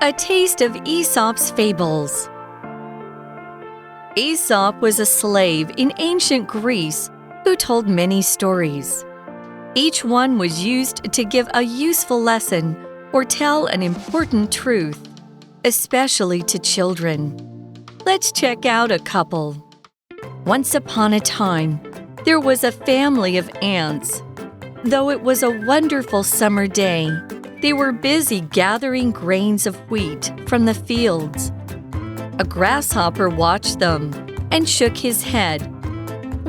A taste of Aesop's fables. Aesop was a slave in ancient Greece who told many stories. Each one was used to give a useful lesson or tell an important truth, especially to children. Let's check out a couple. Once upon a time, there was a family of ants. Though it was a wonderful summer day, they were busy gathering grains of wheat from the fields. A grasshopper watched them and shook his head.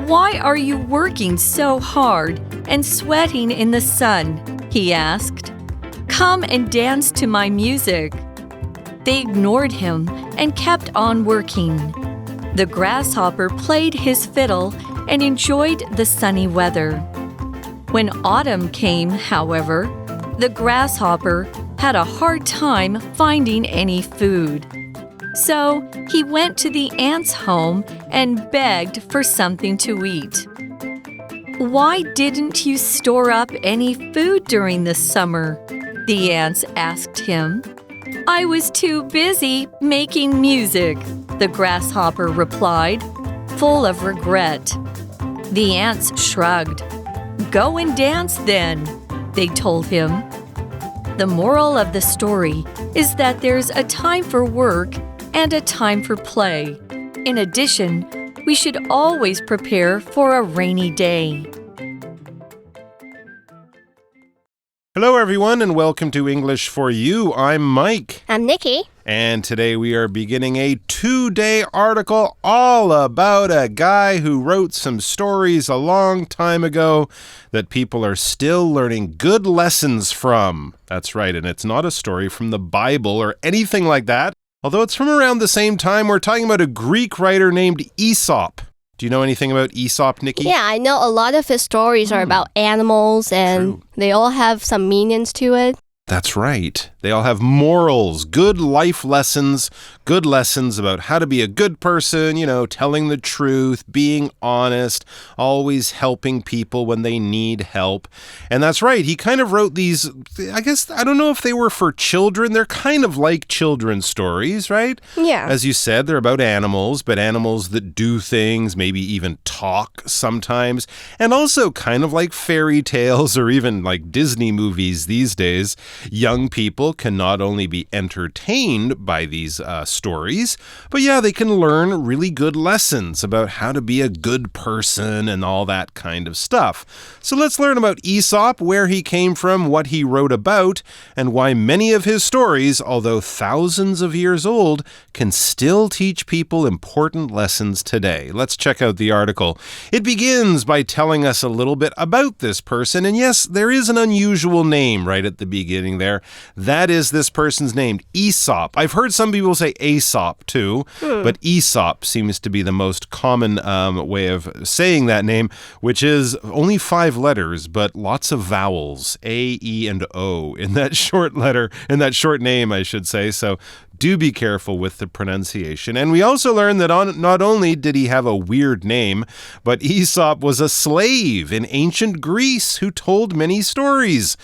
"Why are you working so hard and sweating in the sun?" he asked. "Come and dance to my music." They ignored him and kept on working. The grasshopper played his fiddle and enjoyed the sunny weather. When autumn came, however, the grasshopper had a hard time finding any food. So he went to the ant's home and begged for something to eat. "Why didn't you store up any food during the summer?" the ants asked him. "I was too busy making music," the grasshopper replied, full of regret. The ants shrugged. "Go and dance then," they told him. The moral of the story is that there's a time for work and a time for play. In addition, we should always prepare for a rainy day. Hello, everyone, and welcome to English for You. I'm Mike. I'm Nikki. And today we are beginning a 2-day article all about a guy who wrote some stories a long time ago that people are still learning good lessons from. That's right, and it's not a story from the Bible or anything like that. Although it's from around the same time, we're talking about a Greek writer named Aesop. Do you know anything about Aesop, Nikki? Yeah, I know a lot of his stories are about animals, and they all have some meanings to it. That's right. They all have morals, good life lessons, good lessons about how to be a good person, telling the truth, being honest, always helping people when they need help. And that's right. He kind of wrote these, I don't know if they were for children. They're kind of like children's stories, right? Yeah. As you said, they're about animals, but animals that do things, maybe even talk sometimes, and also kind of like fairy tales or even like Disney movies these days. Young people can not only be entertained by these stories, but they can learn really good lessons about how to be a good person and all that kind of stuff. So let's learn about Aesop, where he came from, what he wrote about, and why many of his stories, although thousands of years old, can still teach people important lessons today. Let's check out the article. It begins by telling us a little bit about this person, and yes, there is an unusual name right at the beginning there. That is this person's name, Aesop. I've heard some people say Aesop too, but Aesop seems to be the most common way of saying that name, which is only 5 letters, but lots of vowels, A, E, and O in that short name, I should say. So do be careful with the pronunciation. And we also learned that not only did he have a weird name, but Aesop was a slave in ancient Greece who told many stories.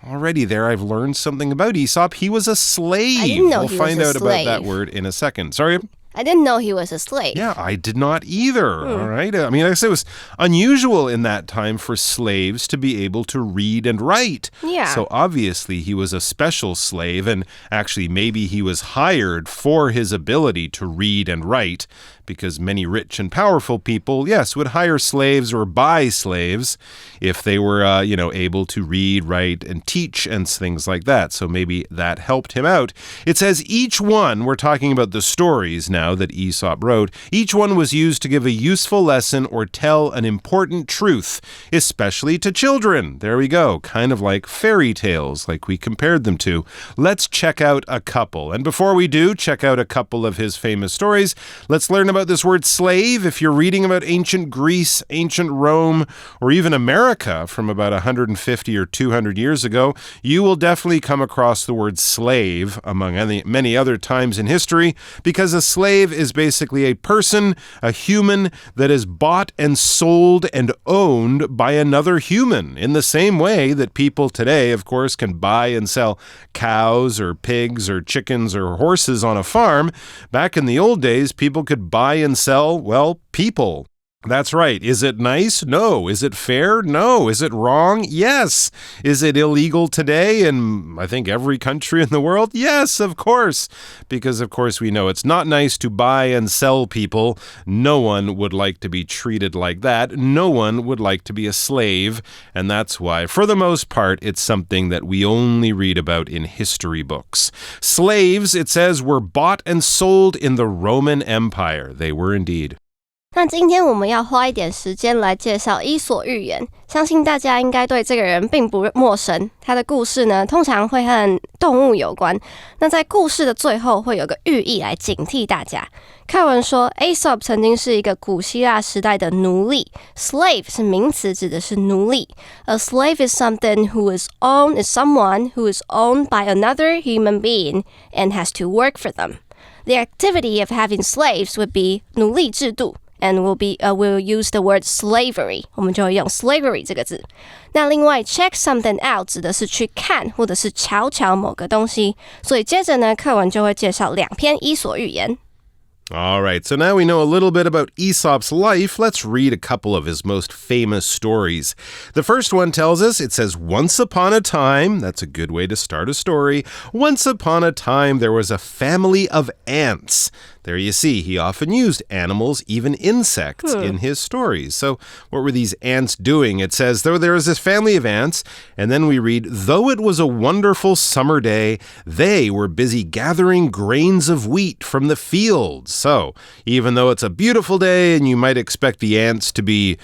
Already there, I've learned something about Aesop. He was a slave. I didn't know we'll he find was a out slave. about that word in a second. Sorry? I didn't know he was a slave. Yeah, I did not either. All right. I mean, like I said, it was unusual in that time for slaves to be able to read and write. Yeah. So obviously he was a special slave, and actually maybe he was hired for his ability to read and write, because many rich and powerful people, yes, would hire slaves or buy slaves if they were, able to read, write, and teach and things like that. So maybe that helped him out. It says each one, we're talking about the stories now that Aesop wrote, each one was used to give a useful lesson or tell an important truth, especially to children. There we go. Kind of like fairy tales, like we compared them to. Let's check out a couple. And before we do check out a couple of his famous stories, let's learn about this word slave, if you're reading about ancient Greece, ancient Rome, or even America from about 150 or 200 years ago, you will definitely come across the word slave among many other times in history, because a slave is basically a person, a human, that is bought and sold and owned by another human, in the same way that people today, of course, can buy and sell cows or pigs or chickens or horses on a farm. Back in the old days, people could buy and sell, well, people. That's right. Is it nice? No. Is it fair? No. Is it wrong? Yes. Is it illegal today in, I think, every country in the world? Yes, of course. Because, of course, we know it's not nice to buy and sell people. No one would like to be treated like that. No one would like to be a slave. And that's why, for the most part, it's something that we only read about in history books. Slaves, it says, were bought and sold in the Roman Empire. They were indeed. 那今天我们要花一点时间来介绍伊索寓言，相信大家应该对这个人并不陌生。他的故事呢，通常会和动物有关。那在故事的最后会有个寓意来警惕大家。课文说 ，Aesop 曾经是一个古希腊时代的奴隶 ，slave 是名词，指的是奴隶。A slave is someone who is owned by another human being and has to work for them. The activity of having slaves would be 奴隶制度。And we'll use the word slavery. 我们就会用 slavery 这个字。那另外 check something out 指的是去看或者是瞧瞧某个东西。所以接着呢，课文就会介绍2篇伊索寓言。All right, so now we know a little bit about Aesop's life. Let's read a couple of his most famous stories. The first one tells us, it says, once upon a time, that's a good way to start a story. Once upon a time, there was a family of ants. There you see, he often used animals, even insects, in his stories. So what were these ants doing? It says, though there was this family of ants, and then we read, though it was a wonderful summer day, they were busy gathering grains of wheat from the fields. So even though it's a beautiful day and you might expect the ants to be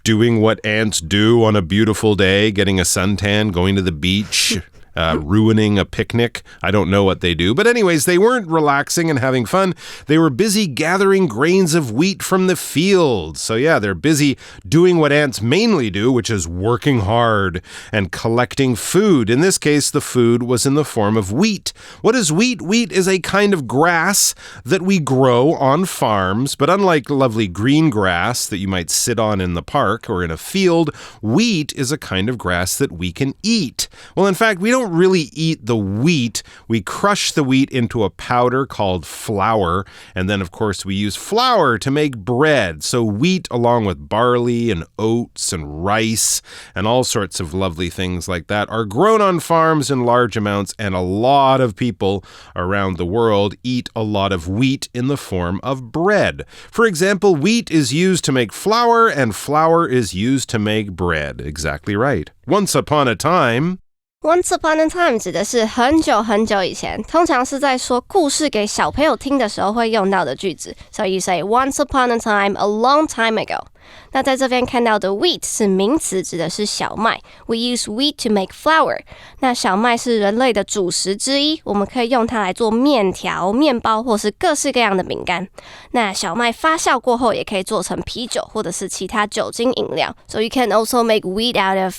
doing what ants do on a beautiful day, getting a suntan, going to the beach, ruining a picnic. I don't know what they do. But anyways, they weren't relaxing and having fun. They were busy gathering grains of wheat from the fields. So yeah, they're busy doing what ants mainly do, which is working hard and collecting food. In this case, the food was in the form of wheat. What is wheat? Wheat is a kind of grass that we grow on farms. But unlike lovely green grass that you might sit on in the park or in a field, wheat is a kind of grass that we can eat. Well, in fact, we don't really eat the wheat. We crush the wheat into a powder called flour. And then, of course, we use flour to make bread. So wheat, along with barley and oats and rice and all sorts of lovely things like that, are grown on farms in large amounts. And a lot of people around the world eat a lot of wheat in the form of bread. For example, wheat is used to make flour and flour is used to make bread. Exactly right. Once upon a time... Once upon a time 指的是很久很久以前，通常是在说故事给小朋友听的时候会用到的句子。So you say once upon a time, a long time ago. 那在这边看到的 wheat 是名词，指的是小麦。We use wheat to make flour. 那小麦是人类的主食之一，我们可以用它来做面条、面包或是各式各样的饼干。那小麦发酵过后，也可以做成啤酒或者是其他酒精饮料。So you can also make wheat out of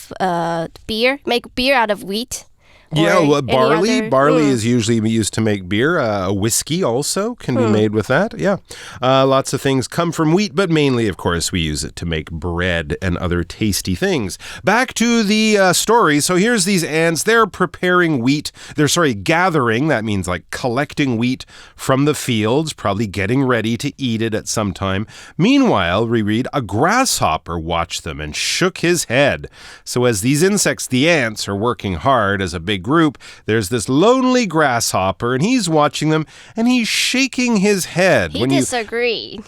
beer. Make beer out of wheat. Yeah, well, barley is usually used to make beer. Whiskey also can be made with that. Yeah, lots of things come from wheat, but mainly, of course, we use it to make bread and other tasty things. Back to the story. So here's these ants. They're preparing wheat. Gathering. That means like collecting wheat from the fields, probably getting ready to eat it at some time. Meanwhile, we read, a grasshopper watched them and shook his head. So as these insects, the ants, are working hard as a big group, there's this lonely grasshopper and he's watching them and he's shaking his head. He disagreed.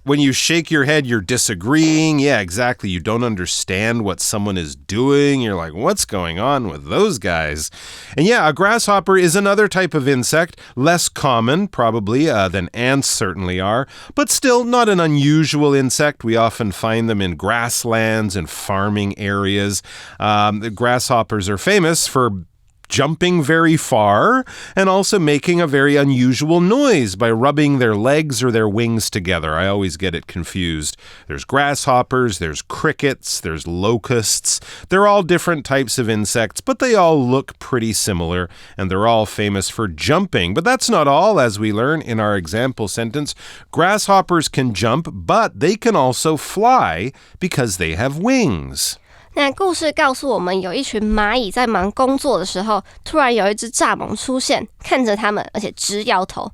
When you shake your head, you're disagreeing. Yeah, exactly. You don't understand what someone is doing. You're like, what's going on with those guys? And yeah, a grasshopper is another type of insect, less common probably than ants certainly are, but still not an unusual insect. We often find them in grasslands and farming areas. The grasshoppers are famous for jumping very far, and also making a very unusual noise by rubbing their legs or their wings together. I always get it confused. There's grasshoppers, there's crickets, there's locusts. They're all different types of insects, but they all look pretty similar, and they're all famous for jumping. But that's not all, as we learn in our example sentence. Grasshoppers can jump, but they can also fly because they have wings. 那故事告诉我们，有一群蚂蚁在忙工作的时候，突然有一只蚱蜢出现，看着它们，而且直摇头。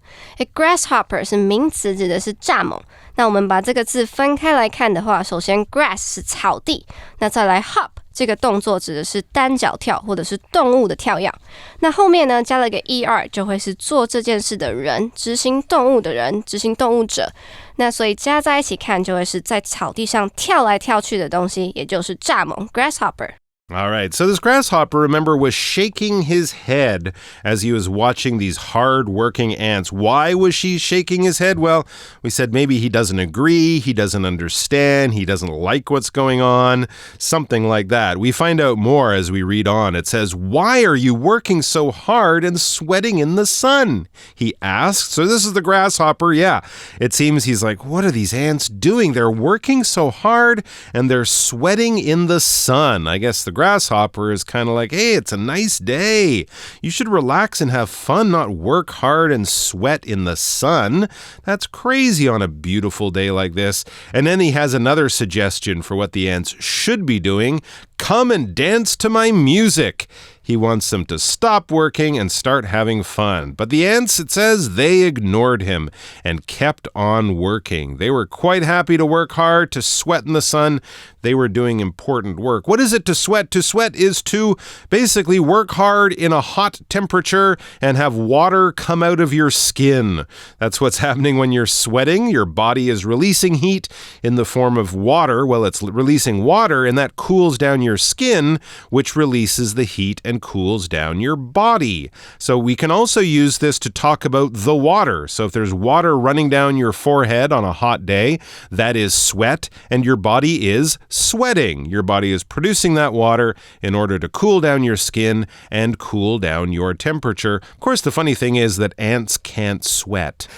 Grasshopper 是名词，指的是蚱蜢。那我们把这个字分开来看的话，首先 grass 是草地，那再来 hop 这个动作指的是单脚跳或者是动物的跳跃。那后面呢加了个 er 就会是做这件事的人，执行动物的人，执行动物者。那所以加在一起看就会是在草地上跳来跳去的东西，也就是蚱蜢 Grasshopper。All right, so this grasshopper, remember, was shaking his head as he was watching these hard-working ants. Why was she shaking his head? Well, we said maybe he doesn't agree, he doesn't understand, he doesn't like what's going on, something like that. We find out more as we read on. It says, "Why are you working so hard and sweating in the sun?" he asked. So this is the grasshopper, yeah. It seems he's like, what are these ants doing? They're working so hard and they're sweating in the sun. I guess the grasshopper is kind of like, hey, it's a nice day. You should relax and have fun, not work hard and sweat in the sun. That's crazy on a beautiful day like this. And then he has another suggestion for what the ants should be doing. Come and dance to my music. He wants them to stop working and start having fun. But the ants, it says, they ignored him and kept on working. They were quite happy to work hard, to sweat in the sun. They were doing important work. What is it to sweat? To sweat is to basically work hard in a hot temperature and have water come out of your skin. That's what's happening when you're sweating. Your body is releasing heat in the form of water. Well, it's releasing water, and that cools down your skin, which releases the heat and cools down your body. So we can also use this to talk about the water. So if there's water running down your forehead on a hot day, that is sweat, and your body is sweating. Your body is producing that water in order to cool down your skin and cool down your temperature. Of course, the funny thing is that ants can't sweat,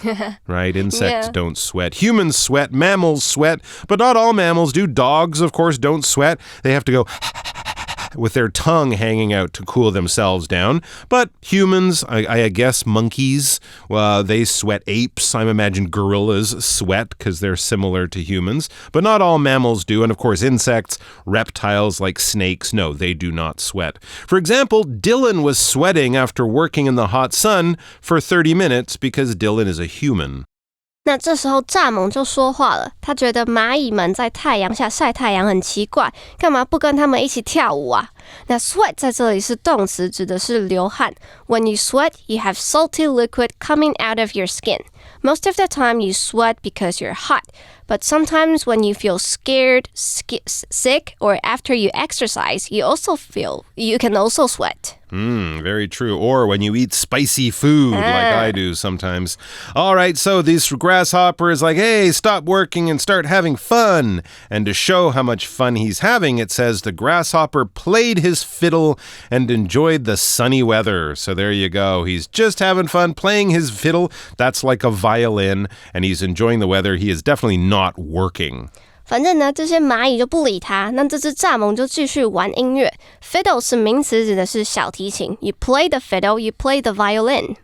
right? Insects don't sweat. Humans sweat, mammals sweat, but not all mammals do. Dogs, of course, don't sweat. They have to go with their tongue hanging out to cool themselves down. But humans, I guess monkeys, they sweat. Apes, I imagine gorillas sweat because they're similar to humans. But not all mammals do. And of course, insects, reptiles like snakes, no, they do not sweat. For example, Dylan was sweating after working in the hot sun for 30 minutes because Dylan is a human. 那这时候蚱蜢就说话了，他觉得蚂蚁们在太阳下晒太阳很奇怪，干嘛不跟他们一起跳舞啊？那 sweat 在这里是动词，指的是流汗。When you sweat, you have salty liquid coming out of your skin. Most of the time you sweat because you're hot, but sometimes when you feel scared, sick, or after you exercise, you can also sweat. Very true. Or when you eat spicy food like I do sometimes. All right, so this grasshopper is like, hey, stop working and start having fun. And to show how much fun he's having, it says the grasshopper played his fiddle and enjoyed the sunny weather. So there you go. He's just having fun playing his fiddle. That's like a violin, and he's enjoying the weather. He is definitely not working. 反正呢，这些蚂蚁就不理他，那这只蚱蜢就继续玩音乐。Fiddle 是名词，指的是小提琴。You play the fiddle, you play the violin.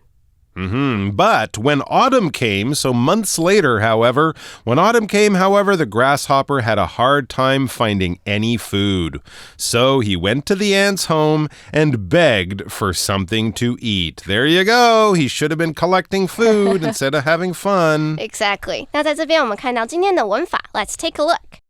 But when autumn came, so months later, however, the grasshopper had a hard time finding any food. So he went to the ant's home and begged for something to eat. There you go. He should have been collecting food instead of having fun. Exactly. 那在这边我们看到今天的文法 Let's take a look.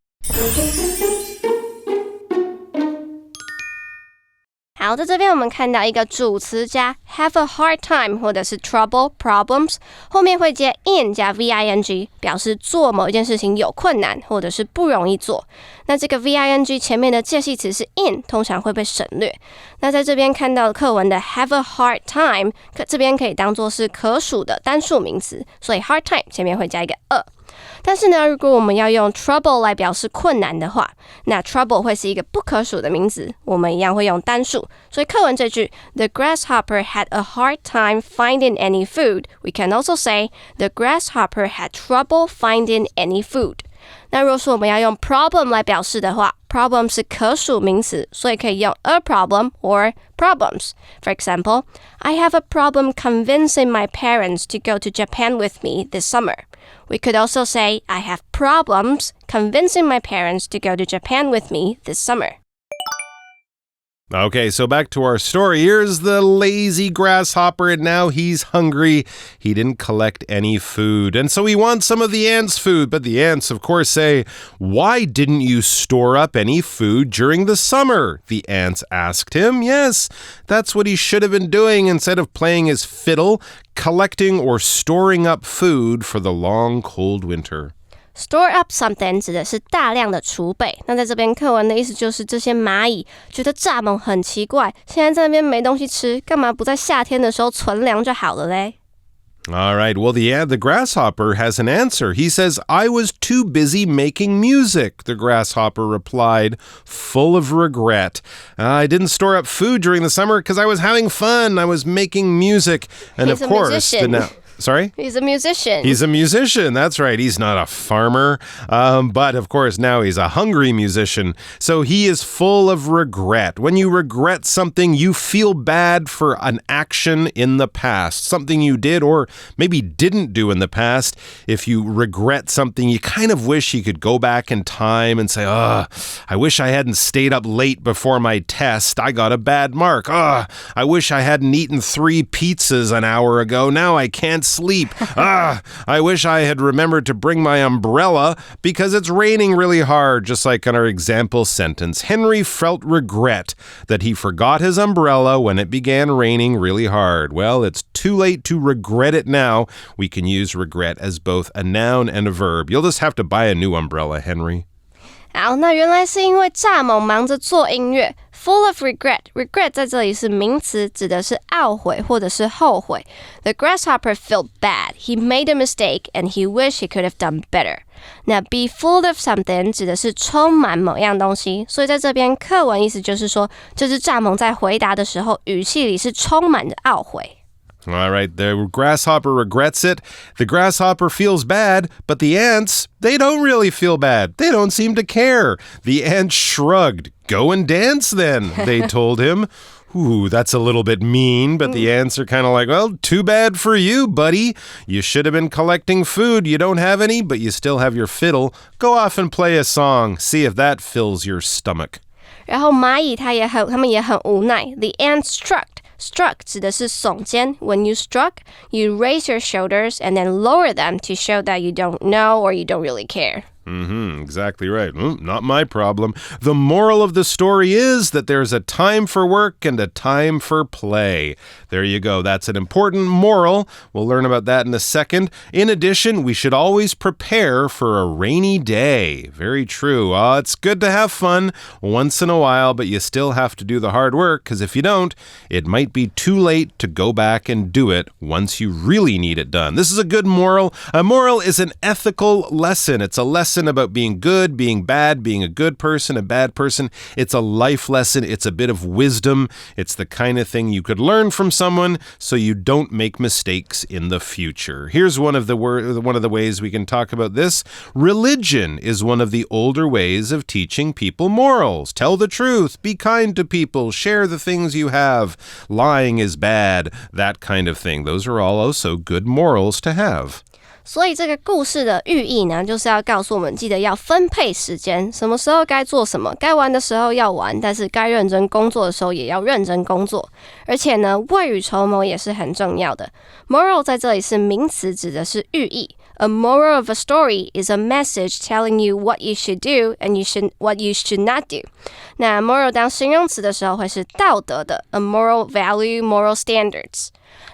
好，在这边我们看到一个主词加 have a hard time 或者是 trouble, problems， 后面会接 in 加 VING， 表示做某一件事情有困难或者是不容易做。那这个 VING 前面的介系词是 in， 通常会被省略。那在这边看到课文的 have a hard time， 这边可以当作是可数的单数名词，所以 hard time 前面会加一个 a。但是呢，如果我们要用 trouble 来表示困难的话，那 trouble 会是一个不可数的名词，我们一样会用单数。所以课文这句 The grasshopper had a hard time finding any food, we can also say The grasshopper had trouble finding any food. 那如果说我们要用 problem 来表示的话， problem 是可数名词，所以可以用 a problem or problems. For example, I have a problem convincing my parents to go to Japan with me this summer. We could also say, I have problems convincing my parents to go to Japan with me this summer. Okay, so back to our story. Here's the lazy grasshopper, and now he's hungry. He didn't collect any food, and so he wants some of the ants' food. But the ants, of course, say, Why didn't you store up any food during the summer? The ants asked him. Yes, that's what he should have been doing instead of playing his fiddle, collecting or storing up food for the long, cold winter.Store up something 指的是大量的储备，那在这边课文的意思就是这些蚂蚁觉得蚱蜢很奇怪，现在在那边没东西吃，干嘛不在夏天的时候存粮就好了嘞？ All right, well, the grasshopper has an answer. He says, I was too busy making music, the grasshopper replied, full of regret. I didn't store up food during the summer because I was having fun. I was making music. And He's of a course, musician.Sorry? He's a musician. He's a musician. That's right. He's not a farmer. But of course, now he's a hungry musician. So he is full of regret. When you regret something, you feel bad for an action in the past, something you did or maybe didn't do in the past. If you regret something, you kind of wish you could go back in time and say, I wish I hadn't stayed up late before my test. I got a bad mark. I wish I hadn't eaten 3 pizzas an hour ago. Now I can't sleep. I wish I had remembered to bring my umbrella because it's raining really hard, just like in our example sentence. Henry felt regret that he forgot his umbrella when it began raining really hard. Well, it's too late to regret it now. We can use regret as both a noun and a verb. You'll just have to buy a new umbrella, Henry. 好，那原来是因为蚱蜢忙着做音乐 Full of regret. Regret 在这里是名词，指的是懊悔或者是后悔。The grasshopper felt bad. He made a mistake and he wished he could have done better. 那 be full of something 指的是充满某样东西，所以在这边课文意思就是说，这只蚱蜢在回答的时候，语气里是充满着懊悔。All right, the grasshopper regrets it. The grasshopper feels bad, but the ants, they don't really feel bad. They don't seem to care. The ants shrugged. Go and dance then, they told him. Ooh, that's a little bit mean, but the ants are kind of like, well, too bad for you, buddy. You should have been collecting food. You don't have any, but you still have your fiddle. Go off and play a song. See if that fills your stomach. 然后蚂蚁他们也很无奈。The ants shrugged.Struck 指的是耸肩 When you struck, you raise your shoulders and then lower them to show that you don't know or you don't really care. Exactly right. Not my problem. The moral of the story is that there's a time for work and a time for play. There you go. That's an important moral. We'll learn about that in a second. In addition, we should always prepare for a rainy day. Very true. It's good to have fun once in a while, but you still have to do the hard work, because if you don't, it might be too late to go back and do it once you really need it done. This is a good moral. A moral is an ethical lesson. It's a lesson about being good, being bad, being a good person, a bad person. It's a life lesson. It's a bit of wisdom. It's the kind of thing you could learn from someone so you don't make mistakes in the future. Here's one of the ways we can talk about this. Religion is one of the older ways of teaching people morals. Tell the truth, be kind to people, share the things you have. Lying is bad, that kind of thing. Those are all also good morals to have. 所以这个故事的寓意呢，就是要告诉我们，记得要分配时间，什么时候该做什么，该玩的时候要玩，但是该认真工作的时候也要认真工作。而且呢，未雨绸缪也是很重要的。Moral 在这里是名词，指的是寓意。A moral of a story is a message telling you what you should do and what you should not do. 那 moral 当形容词的时候会是道德的 a moral value, moral standards.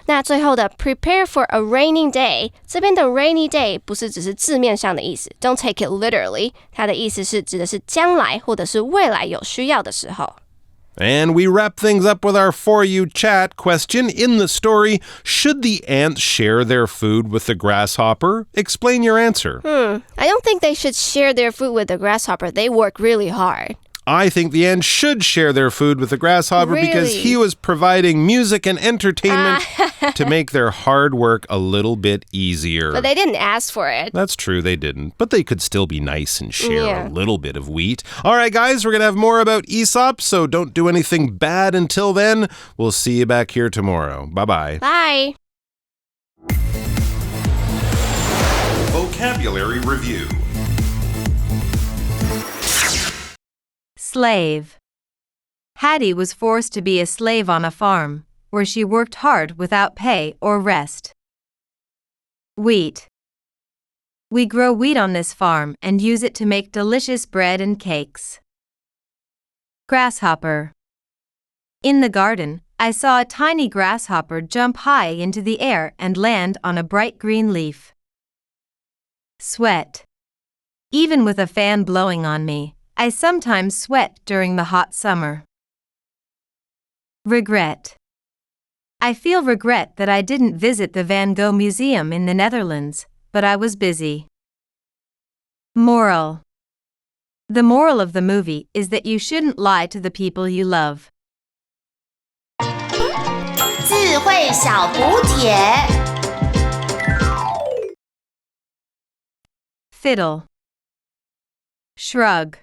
那最后的 prepare for a rainy day 这边的 rainy day 不是只是字面上的意思 Don't take it literally 它的意思是指的是将来或者是未来有需要的时候 And we wrap things up with our For You chat question. In the story, should the ants share their food with the grasshopper? Explain your answer. I don't think they should share their food with the grasshopper. They work really hard. I think the ants should share their food with the grasshopper because he was providing music and entertainment to make their hard work a little bit easier. But they didn't ask for it. That's true, they didn't. But they could still be nice and share a little bit of wheat. All right, guys, we're going to have more about Aesop, so don't do anything bad until then. We'll see you back here tomorrow. Bye-bye. Bye. Vocabulary Review. Slave. Hattie was forced to be a slave on a farm, where she worked hard without pay or rest. Wheat. We grow wheat on this farm and use it to make delicious bread and cakes. Grasshopper. In the garden, I saw a tiny grasshopper jump high into the air and land on a bright green leaf. Sweat. Even with a fan blowing on me, I sometimes sweat during the hot summer. Regret. I feel regret that I didn't visit the Van Gogh Museum in the Netherlands, but I was busy. Moral. The moral of the movie is that you shouldn't lie to the people you love. 智慧小补帖 Fiddle. Shrug.